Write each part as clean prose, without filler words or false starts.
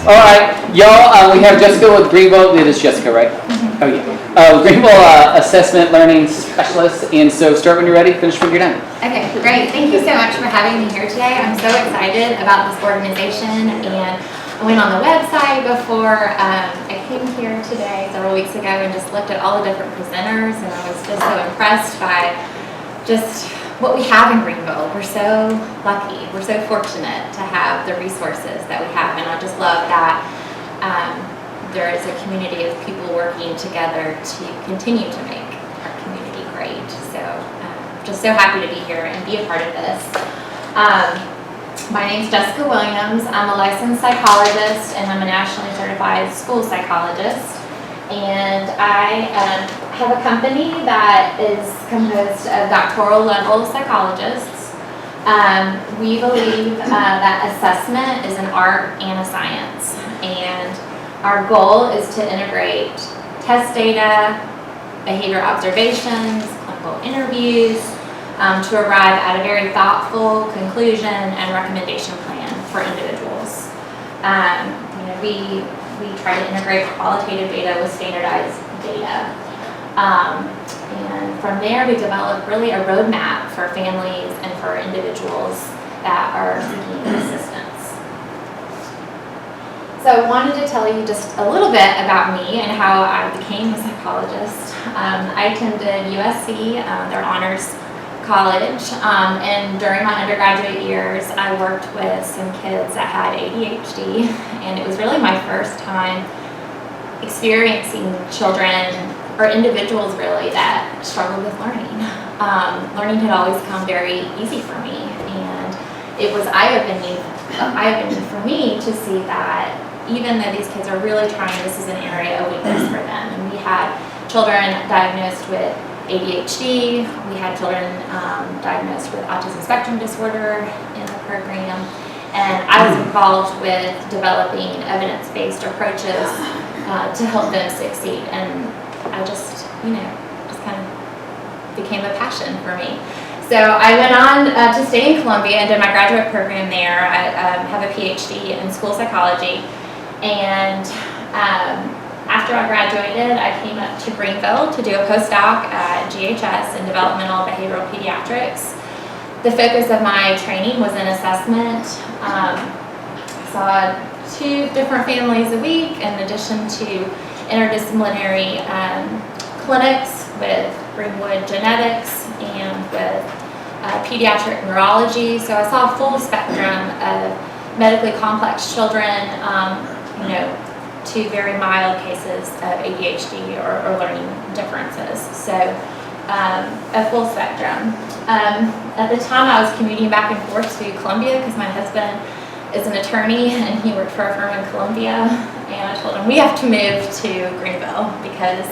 All right, y'all, we have Jessica with Greenville. It is Jessica, right? Mm-hmm. Oh, yeah. Greenville Assessment Learning Specialist. And so start when you're ready, finish when you're done. Okay, great. Thank you so much for having me here today. I'm so excited about this organization, and I went on the website before I came here today several weeks ago and just looked at all the different presenters, and I was just so impressed by just what we have in Greenville. We're so lucky. We're so fortunate to have the resources that we have, and I just love that there is a community of people working together to continue to make our community great. So just so happy to be here and be a part of this. My name's Jessica Williams. I'm a licensed psychologist, and I'm a nationally certified school psychologist. And I have a company that is composed of doctoral level psychologists. We believe that assessment is an art and a science. And our goal is to integrate test data, behavior observations, clinical interviews, to arrive at a very thoughtful conclusion and recommendation plan for individuals. We try to integrate qualitative data with standardized data. And from there, we develop really a roadmap for families and for individuals that are seeking assistance. So I wanted to tell you just a little bit about me and how I became a psychologist. I attended USC, their honors college, and during my undergraduate years I worked with some kids that had ADHD, and it was really my first time experiencing children or individuals really that struggled with learning. Learning had always come very easy for me, and it was eye-opening for me to see that even though these kids are really trying, this is an area of weakness for them. And we had children diagnosed with ADHD, we had children diagnosed with autism spectrum disorder in the program, and I was involved with developing evidence-based approaches to help them succeed, and I just kind of became a passion for me. So I went on to stay in Columbia and did my graduate program there. I have a PhD in school psychology, and after I graduated, I came up to Greenville to do a postdoc at GHS in developmental behavioral pediatrics. The focus of my training was in assessment. I saw 2 different families a week in addition to interdisciplinary clinics with Greenwood genetics and with pediatric neurology. So I saw a full spectrum of medically complex children, to very mild cases of ADHD or learning differences. So a full spectrum. At the time I was commuting back and forth to Columbia because my husband is an attorney and he worked for a firm in Columbia, and I told him we have to move to Greenville because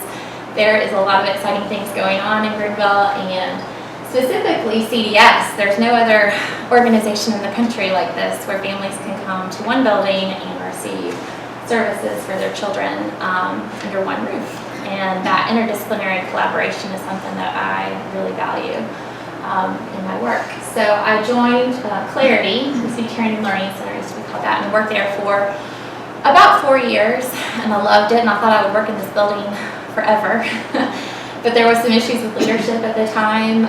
there is a lot of exciting things going on in Greenville, and specifically CDS. There's no other organization in the country like this where families can come to one building and receive services for their children under one roof. And that interdisciplinary collaboration is something that I really value in my work. So I joined Clarity, the Speech Hearing and Learning Center, as we call that, and worked there for about 4 years, and I loved it, and I thought I would work in this building forever. But there were some issues with leadership at the time,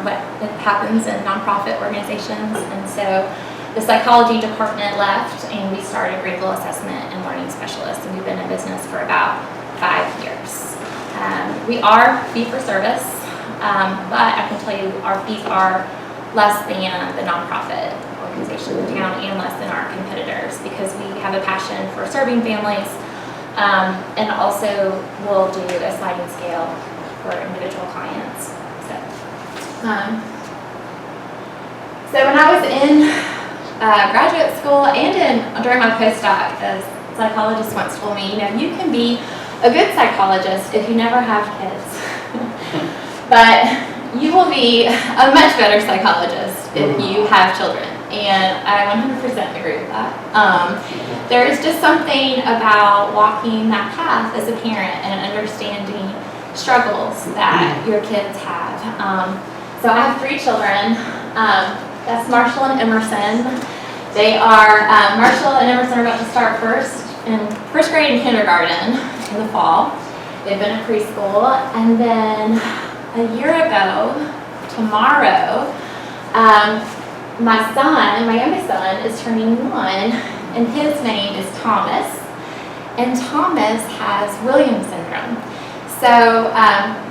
what happens in nonprofit organizations, and so the psychology department left, and we started Greenville Assessment and Learning Specialists, and we've been in business for about 5 years. We are fee-for-service, but I can tell you our fees are less than the nonprofit organizations in town and less than our competitors because we have a passion for serving families, and also we'll do a sliding scale for individual clients. So when I was in graduate school and during my postdoc, a psychologist once told me, you can be a good psychologist if you never have kids, but you will be a much better psychologist if you have children, and I 100% agree with that. There is just something about walking that path as a parent and understanding struggles that your kids have. So I have 3 children. That's Marshall and Emerson. They are, Marshall and Emerson are about to start first in first grade and kindergarten in the fall. They've been in preschool, and then a year ago, tomorrow, my youngest son is turning 1, and his name is Thomas, and Thomas has Williams syndrome. So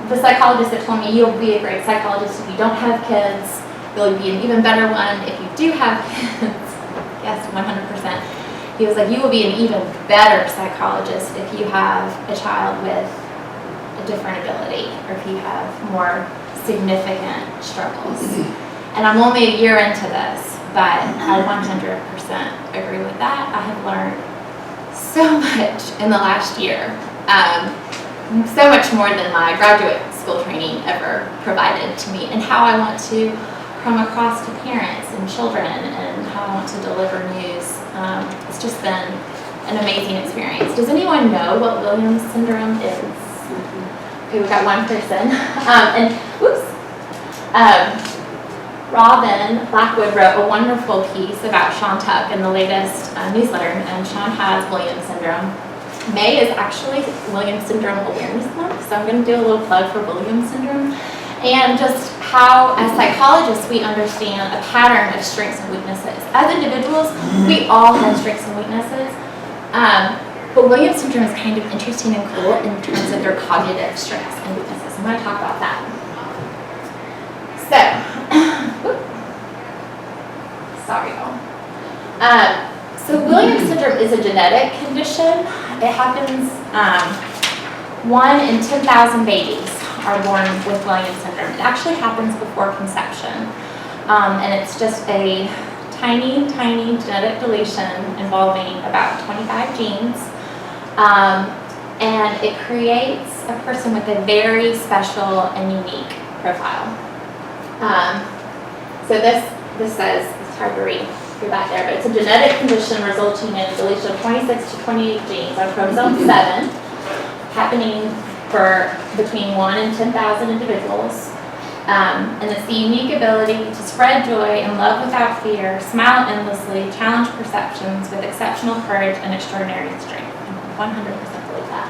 the psychologist that told me you'll be a great psychologist if you don't have kids, you'll be an even better one if you do have kids. Yes, 100%. He was like, you will be an even better psychologist if you have a child with a different ability, or if you have more significant struggles. And I'm only a year into this, but I 100% agree with that. I have learned so much in the last year. So much more than my graduate school training ever provided to me, and how I want to come across to parents and children, and how I want to deliver news. It's just been an amazing experience. Does anyone know what Williams syndrome is? Okay, we've got one person. Robin Blackwood wrote a wonderful piece about Sean Tuck in the latest newsletter, and Sean has Williams syndrome. May is actually Williams Syndrome Awareness Month, so I'm going to do a little plug for Williams Syndrome, and just how, as psychologists, we understand a pattern of strengths and weaknesses. As individuals, we all have strengths and weaknesses, but Williams Syndrome is kind of interesting and cool in terms of their cognitive strengths and weaknesses. I'm going to talk about that. Sorry, y'all. So Williams syndrome is a genetic condition. It happens, 1 in 10,000 babies are born with Williams syndrome. It actually happens before conception. And it's just a tiny, tiny genetic deletion involving about 25 genes. And it creates a person with a very special and unique profile. So this says, it's hard to read through that there, but it's a genetic condition resulting in a deletion of 26 to 28 genes on chromosome 7, happening for between 1 and 10,000 individuals. And it's the unique ability to spread joy and love without fear, smile endlessly, challenge perceptions with exceptional courage and extraordinary strength. I 100% believe that.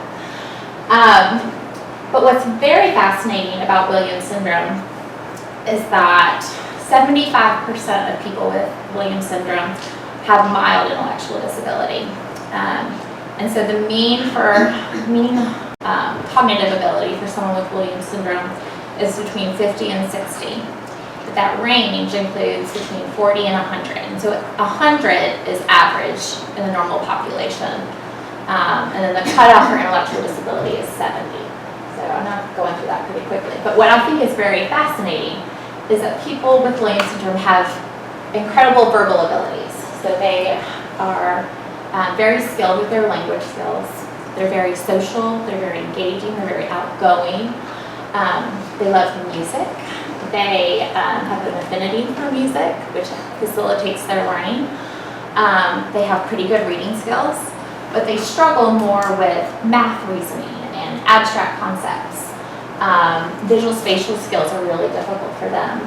But what's very fascinating about Williams syndrome is that 75% of people with Williams syndrome have mild intellectual disability. And so the mean cognitive ability for someone with Williams syndrome is between 50 and 60. But that range includes between 40 and 100. And so 100 is average in the normal population. And then the cutoff for intellectual disability is 70. So I'm not going through that pretty quickly. But what I think is very fascinating is that people with Williams syndrome have incredible verbal abilities. So they are very skilled with their language skills. They're very social, they're very engaging, they're very outgoing. They love music. They have an affinity for music, which facilitates their learning. They have pretty good reading skills, but they struggle more with math reasoning and abstract concepts. Visual spatial skills are really difficult for them.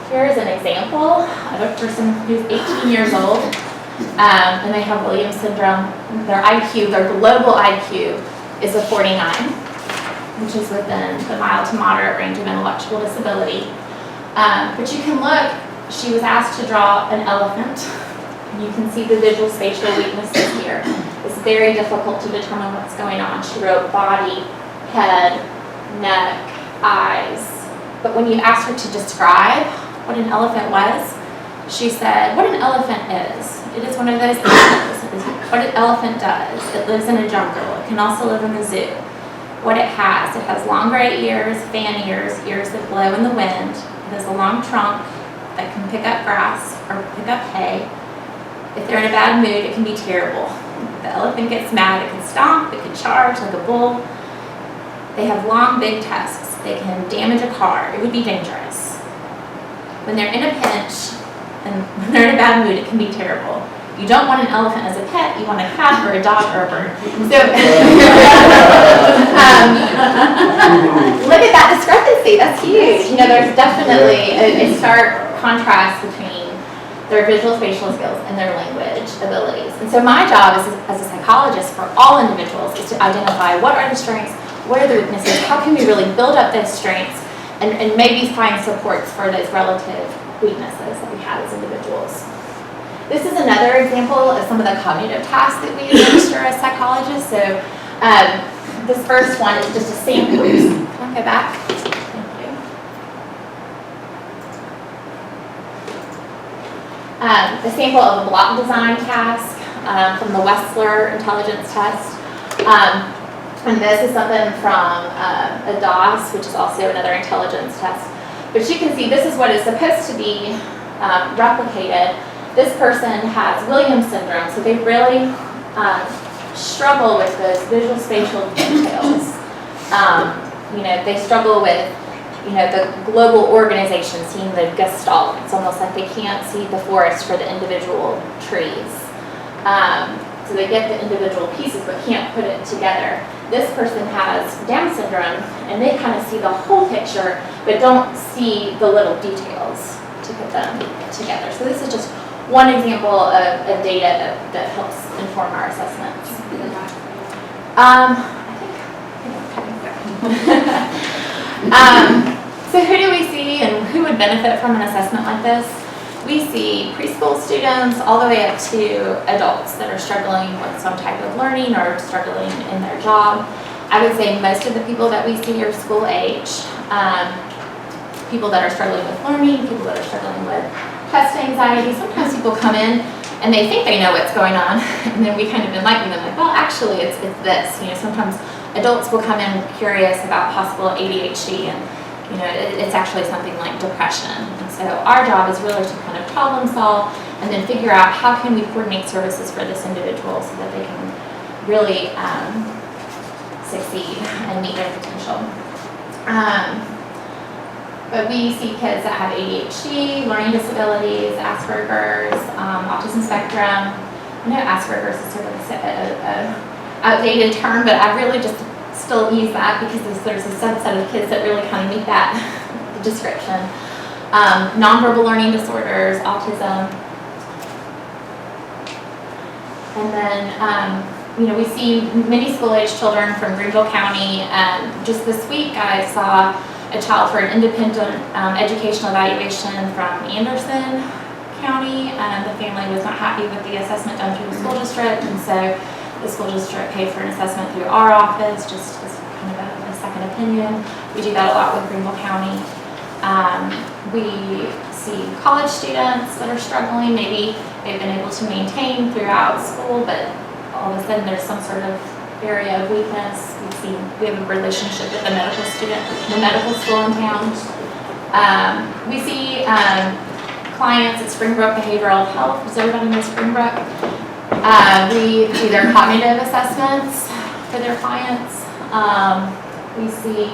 Here is an example of a person who's 18 years old, and they have Williams syndrome. Their IQ, their global IQ, is a 49, which is within the mild to moderate range of intellectual disability. But you can look, she was asked to draw an elephant. You can see the visual spatial weaknesses here. It's very difficult to determine what's going on. She wrote body, head, neck, eyes. But when you asked her to describe what an elephant was, she said, what an elephant is. It is one of those animals. It is what an elephant does. It lives in a jungle. It can also live in the zoo. What it has long gray ears, fan ears, ears that blow in the wind. It has a long trunk that can pick up grass or pick up hay. If they're in a bad mood, it can be terrible. If the elephant gets mad, it can stomp, it can charge like a bull. They have long, big tusks. They can damage a car. It would be dangerous. When they're in a pinch and when they're in a bad mood, it can be terrible. You don't want an elephant as a pet. You want a cat or a dog or a bird. So, look at that discrepancy. That's huge. You know, there's definitely a stark contrast between their visual spatial skills, and their language abilities. And so my job as a psychologist for all individuals is to identify what are the strengths, what are the weaknesses, how can we really build up those strengths, and maybe find supports for those relative weaknesses that we have as individuals. This is another example of some of the cognitive tasks that we administer as psychologists. So this first one is just a sample. Can I go back? Thank you. A sample of a block design task from the Wessler intelligence test. And this is something from a DOS, which is also another intelligence test. But you can see this is what is supposed to be replicated. This person has Williams syndrome, so they really struggle with those visual spatial details. They struggle with, the global organization, seeing the gestalt. It's almost like they can't see the forest for the individual trees. So they get the individual pieces but can't put it together. This person has Down syndrome, and they kind of see the whole picture but don't see the little details to put them together. So this is just one example of data that helps inform our assessments. So who do we see and who would benefit from an assessment like this? We see preschool students all the way up to adults that are struggling with some type of learning or struggling in their job. I would say most of the people that we see are school age. People that are struggling with learning, people that are struggling with test anxiety. Sometimes people come in and they think they know what's going on, and then we kind of enlighten them, like, well, actually, it's this. Sometimes adults will come in curious about possible ADHD, and it's actually something like depression. And so our job is really to kind of problem solve and then figure out how can we coordinate services for this individual so that they can really succeed and meet their potential. But we see kids that have ADHD, learning disabilities, Asperger's, autism spectrum. I know Asperger's is sort of a outdated term, but I really just still use that because there's a subset of kids that really kind of meet that description. Nonverbal learning disorders, autism. And then, we see many school-age children from Greenville County. Just this week, I saw a child for an independent educational evaluation from Anderson County. The family was not happy with the assessment done through the school district, and so the school district paid for an assessment through our office, just as kind of a second opinion. We do that a lot with Greenville County. We see college students that are struggling. Maybe they've been able to maintain throughout school, but all of a sudden there's some sort of area of weakness. We have a relationship with the medical school in town. We see clients at Springbrook Behavioral Health. Does everybody know Springbrook? We do their cognitive assessments for their clients. We see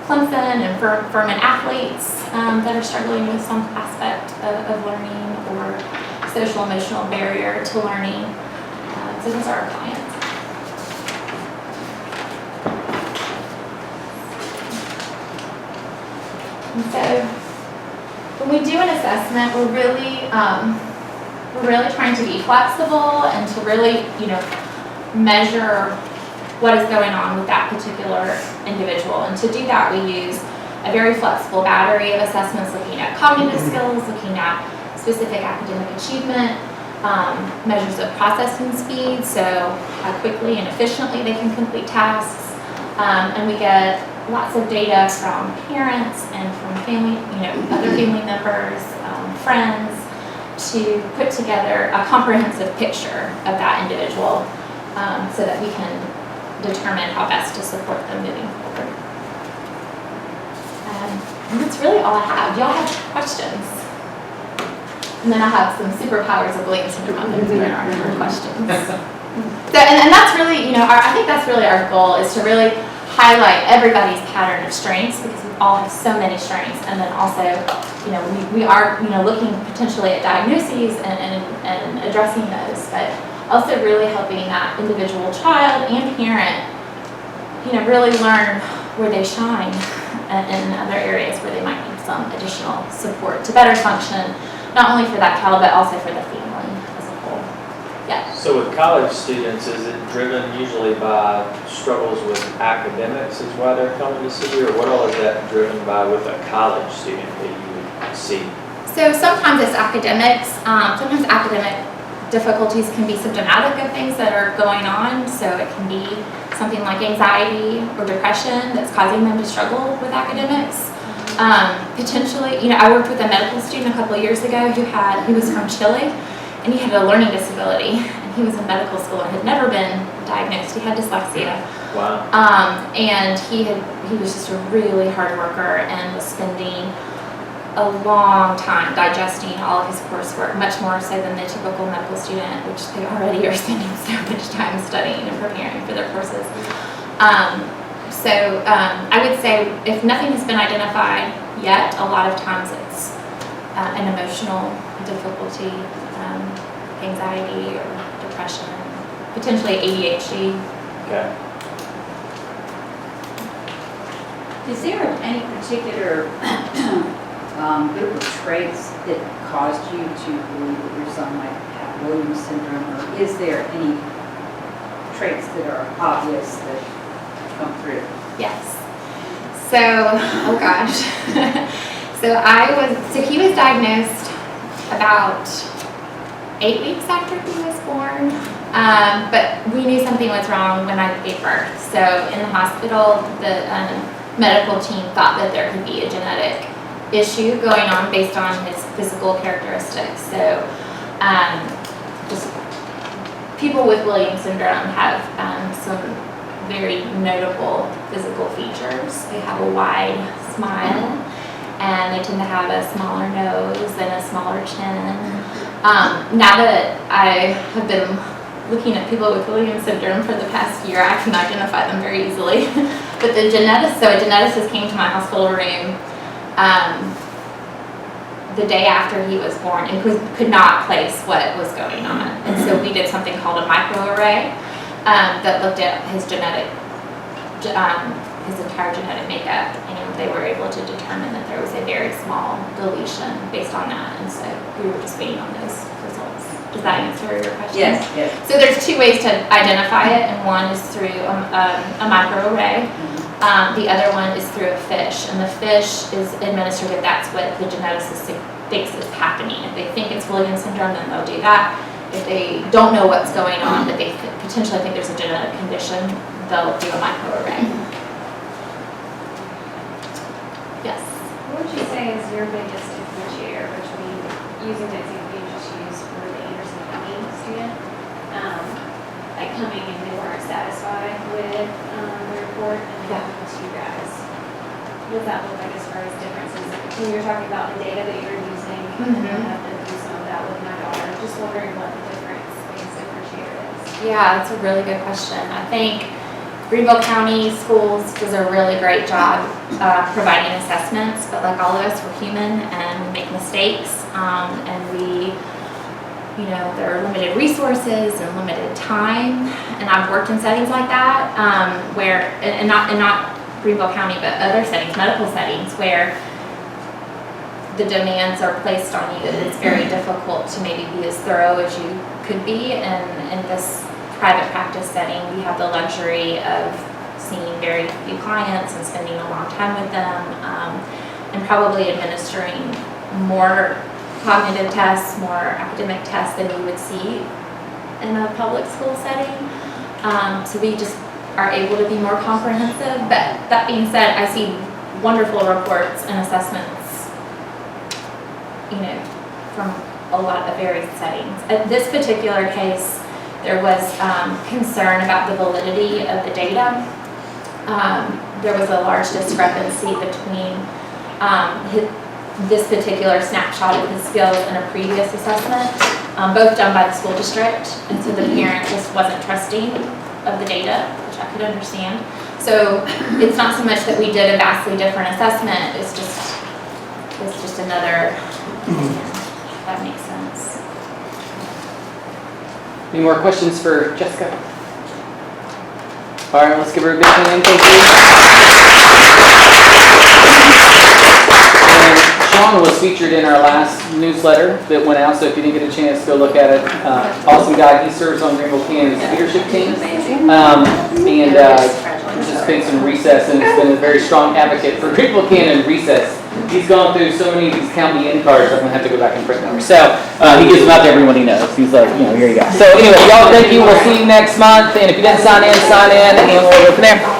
Clemson and Furman athletes that are struggling with some aspect of learning or social emotional barrier to learning. So those are our clients. And so when we do an assessment, we're really trying to be flexible and to really, measure what is going on with that particular individual. And to do that, we use a very flexible battery of assessments, looking at cognitive skills, looking at specific academic achievement, measures of processing speed, so how quickly and efficiently they can complete tasks. And we get lots of data from parents and from family, other family members, friends, to put together a comprehensive picture of that individual so that we can determine how best to support them moving forward. And that's really all I have. Y'all have questions? And then I have some superpowers of Williams syndrome during our questions. So, and that's really, I think that's really our goal, is to really highlight everybody's pattern of strengths, because we all have so many strengths, and then also, we are, looking potentially at diagnoses and addressing those, but also really helping that individual child and parent, really learn where they shine and in other areas where they might need some additional support to better function not only for that child, but also for the family as a whole. Yeah. So with college students, is it driven usually by struggles with academics is why they're coming to see you, or what all is that driven by with a college student that you would see? So sometimes it's academics. Sometimes academic difficulties can be symptomatic of things that are going on. So it can be something like anxiety or depression that's causing them to struggle with academics. Potentially, I worked with a medical student a couple of years ago he was from Chile, and he had a learning disability, and he was in medical school and had never been diagnosed. He had dyslexia. Wow. And he was just a really hard worker and was spending a long time digesting all of his coursework, much more so than the typical medical student, which they already are spending so much time studying and preparing for their courses. I would say if nothing has been identified yet, a lot of times it's an emotional difficulty, anxiety or depression, potentially ADHD. Okay. Is there any particular group of traits that caused you to believe that your son might have Williams syndrome, or is there any traits that are obvious that come through? Yes. So, oh gosh. So he was diagnosed about 8 weeks after he was born. But we knew something was wrong when I gave birth. So in the hospital, the medical team thought that there could be a genetic issue going on based on his physical characteristics. So just people with Williams syndrome have some very notable physical features. They have a wide smile, and they tend to have a smaller nose and a smaller chin. Now that I have been looking at people with Williams syndrome for the past year, I can identify them very easily. But a geneticist came to my hospital room the day after he was born and could not place what was going on. And so we did something called a microarray that looked at his entire genetic makeup, and they were able to determine that there was a very small deletion based on that. And so we were just waiting on those results. Does that answer your question? Yes, yes. So there's two ways to identify it, and one is through a microarray. The other one is through a fish, and the fish is administered if that's what the geneticist thinks is happening. If they think it's Williams syndrome, then they'll do that. If they don't know what's going on, but they potentially think there's a genetic condition, they'll do a microarray. Yes? What would you say is your biggest differentiator between using the example you just used for the Anderson County student, like coming and they weren't satisfied with the report and then coming to you guys? What does that look like as far as differences? When you're talking about the data that you're using, and I have been through some of that with my daughter, just wondering what the biggest differentiator is. Yeah, that's a really good question. I think Greenville County Schools does a really great job providing assessments, but like all of us, we're human and we make mistakes, and there are limited resources and limited time, and I've worked in settings like that where, and not Greenville County, but other settings, medical settings, where the demands are placed on you. It's very difficult to maybe be as thorough as you could be, and in this private practice setting, we have the luxury of seeing very few clients and spending a long time with them, and probably administering more cognitive tests, more academic tests than you would see in a public school setting. So we just are able to be more comprehensive. But that being said, I see wonderful reports and assessments, from a lot of various settings. In this particular case, there was concern about the validity of the data. There was a large discrepancy between this particular snapshot of his skills and a previous assessment, both done by the school district, and so the parent just wasn't trusting of the data, which I could understand. So it's not so much that we did a vastly different assessment, it's just another, if that makes sense. Any more questions for Jessica? All right, let's give her a big hand. Thank you. And Sean was featured in our last newsletter that went out, so if you didn't get a chance, go look at it. Awesome guy. He serves on Greenville Cannon's leadership team. And participates in recess and has been a very strong advocate for Greenville Cannon recess. He's gone through so many of these county end cards, I'm going to have to go back and print them. So he gives them out to everyone he knows. He's like, here you go. So anyway, y'all, thank you. We'll see you next month. And if you didn't sign in, and we'll go from there.